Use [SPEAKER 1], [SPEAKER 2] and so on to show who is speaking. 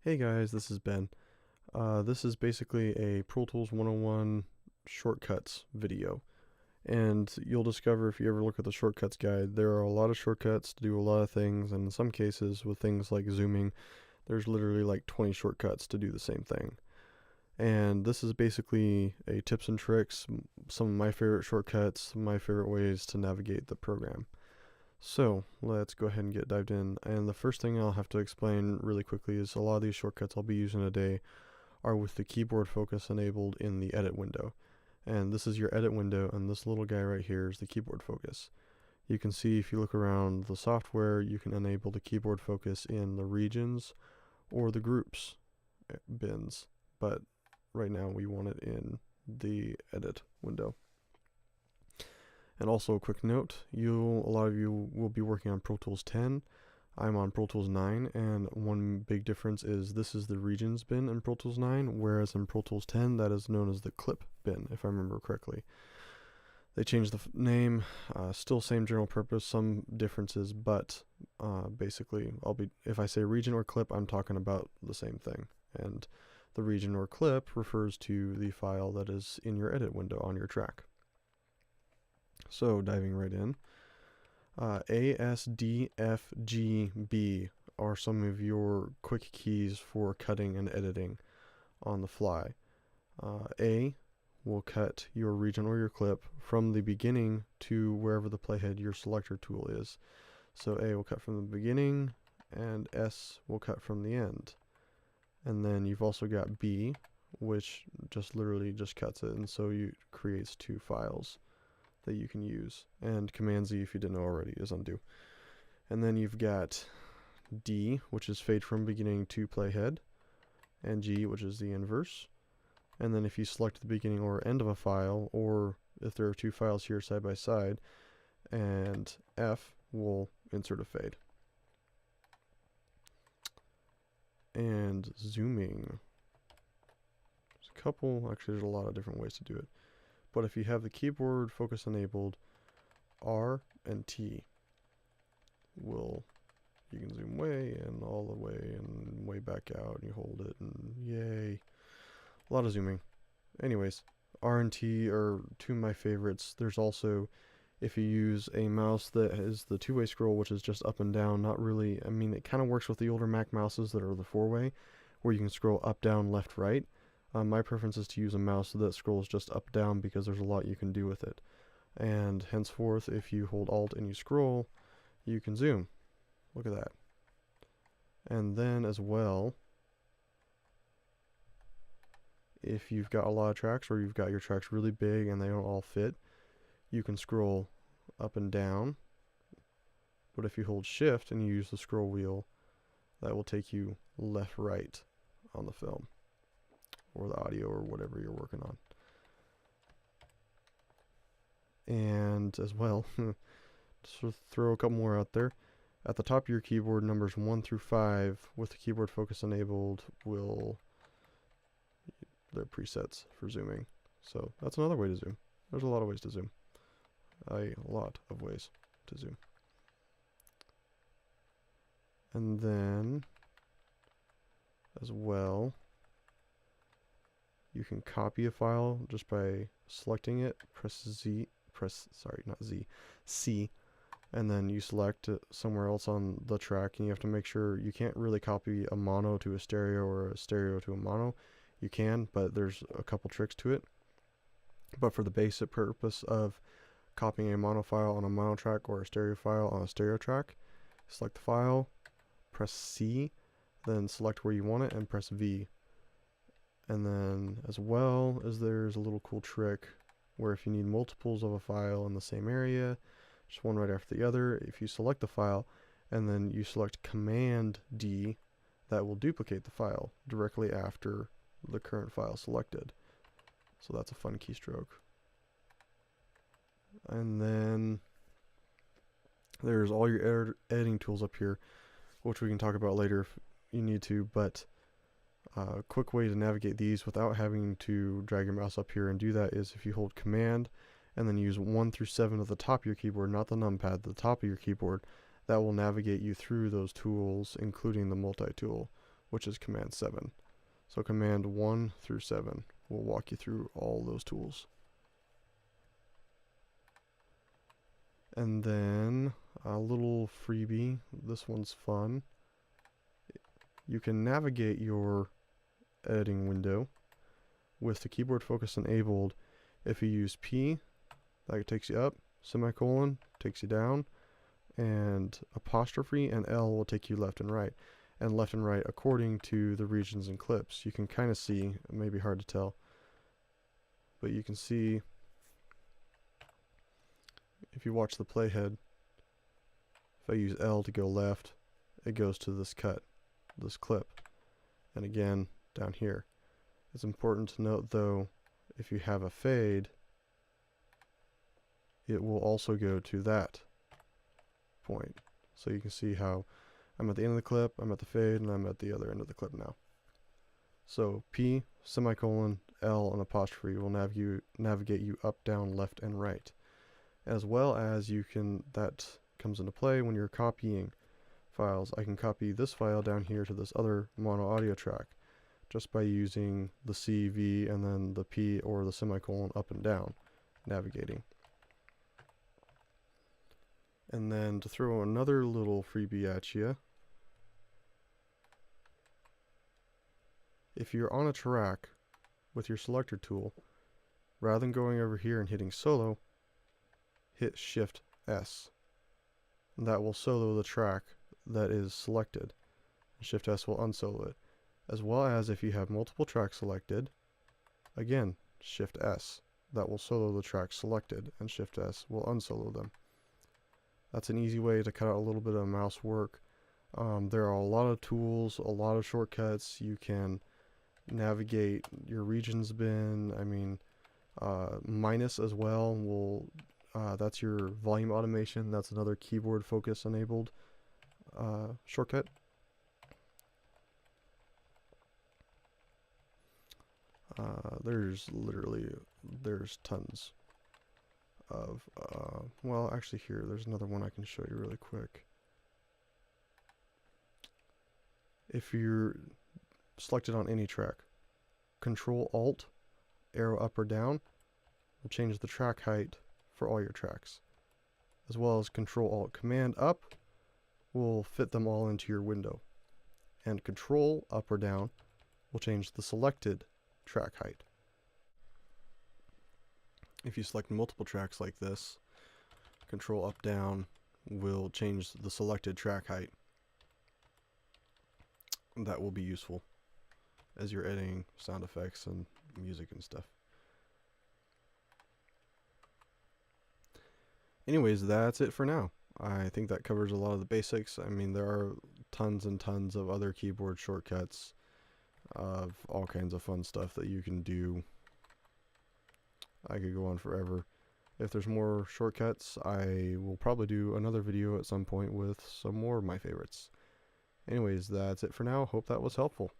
[SPEAKER 1] Hey guys, this is Ben. This is basically a Pro Tools 101 shortcuts video. And you'll discover if you ever look at the shortcuts guide, there are a lot of shortcuts to do a lot of things. And in some cases, with things like zooming, there's literally like 20 shortcuts to do the same thing. And this is basically a tips and tricks, some of my favorite shortcuts, my favorite ways to navigate the program. So let's go ahead and get dived in. And the first thing I'll have to explain really quickly is a lot of these shortcuts I'll be using today are with the keyboard focus enabled in the edit window. And this is your edit window, and this little guy right here is the keyboard focus. You can see if you look around the software, you can enable the keyboard focus in the regions or the groups bins, but right now we want it in the edit window. And also a quick note, a lot of you will be working on Pro Tools 10. I'm on Pro Tools 9, and one big difference is this is the regions bin in Pro Tools 9, whereas in Pro Tools 10 that is known as the clip bin, if I remember correctly. They changed the name, still same general purpose, some differences, but basically if I say region or clip, I'm talking about the same thing. And the region or clip refers to the file that is in your edit window on your track. So diving right in, A, S, D, F, G, B are some of your quick keys for cutting and editing on the fly. A will cut your region or your clip from the beginning to wherever the playhead your selector tool is. So A will cut from the beginning and S will cut from the end. And then you've also got B, which just literally just cuts it, and so you creates two files that you can use. And Command Z, if you didn't know already, is undo. And then you've got D, which is fade from beginning to playhead, and G, which is the inverse. And then if you select the beginning or end of a file, or if there are two files here side by side, and F will insert a fade. And zooming. There's a lot of different ways to do it. But if you have the keyboard focus enabled, R and T you can zoom way and all the way and way back out, and you hold it, and yay. A lot of zooming. Anyways, R and T are two of my favorites. There's also, if you use a mouse that is the two-way scroll, which is just up and down, not really, it kind of works with the older Mac mouses that are the four-way, where you can scroll up, down, left, right. My preference is to use a mouse that scrolls just up, down, because there's a lot you can do with it. And henceforth, if you hold Alt and you scroll, you can zoom. Look at that. And then as well, if you've got a lot of tracks, or you've got your tracks really big and they don't all fit, you can scroll up and down. But if you hold Shift and you use the scroll wheel, that will take you left, right on the film, or the audio, or whatever you're working on. And as well, just throw a couple more out there. At the top of your keyboard, numbers 1 through 5 with the keyboard focus enabled they're presets for zooming. So that's another way to zoom. There's a lot of ways to zoom. A lot of ways to zoom. And then as well, you can copy a file just by selecting it, C, and then you select it somewhere else on the track, and you have to make sure you can't really copy a mono to a stereo or a stereo to a mono. You can, but there's a couple tricks to it. But for the basic purpose of copying a mono file on a mono track or a stereo file on a stereo track, select the file, press C, then select where you want it and press V. And then as well as there's a little cool trick where if you need multiples of a file in the same area, just one right after the other, if you select the file and then you select Command D, that will duplicate the file directly after the current file selected. So that's a fun keystroke. And then there's all your editing tools up here, which we can talk about later if you need to, but a quick way to navigate these without having to drag your mouse up here and do that is if you hold Command and then use 1 through 7 at the top of your keyboard, not the numpad, the top of your keyboard, that will navigate you through those tools, including the multi-tool. which is Command 7. So Command 1 through 7 will walk you through all those tools. And then a little freebie, this one's fun. You can navigate your editing window with the keyboard focus enabled. If you use P, that takes you up, semicolon takes you down, and apostrophe and L will take you left and right. And left and right according to the regions and clips. You can kind of see, it may be hard to tell, but you can see if you watch the playhead, if I use L to go left, it goes to this cut, this clip. And again, down here. It's important to note though, if you have a fade, it will also go to that point. So you can see how I'm at the end of the clip, I'm at the fade, and I'm at the other end of the clip now. So P, semicolon, L, and apostrophe will navigate you up, down, left, and right. As well as that comes into play when you're copying files. I can copy this file down here to this other mono audio track just by using the C, V, and then the P or the semicolon up and down, navigating. And then to throw another little freebie at you, if you're on a track with your selector tool, rather than going over here and hitting solo, hit Shift S. And that will solo the track that is selected. Shift S will unsolo it. As well as if you have multiple tracks selected, again, Shift S. That will solo the track selected, and Shift S will unsolo them. That's an easy way to cut out a little bit of mouse work. There are a lot of tools, a lot of shortcuts. You can navigate your regions bin. I mean, minus as well will that's your volume automation. That's another keyboard focus enabled shortcut. There's tons of well, actually here there's another one I can show you really quick. If you're selected on any track, Control Alt arrow up or down will change the track height for all your tracks, as well as Control Alt Command up will fit them all into your window, and Control up or down will change the selected track height. If you select multiple tracks like this, Control up down will change the selected track height. That will be useful as you're editing sound effects and music and stuff. Anyways, that's it for now. I think that covers a lot of the basics. I mean, there are tons and tons of other keyboard shortcuts of all kinds of fun stuff that you can do. I could go on forever. If there's more shortcuts, I will probably do another video at some point with some more of my favorites. Anyways, that's it for now. Hope that was helpful.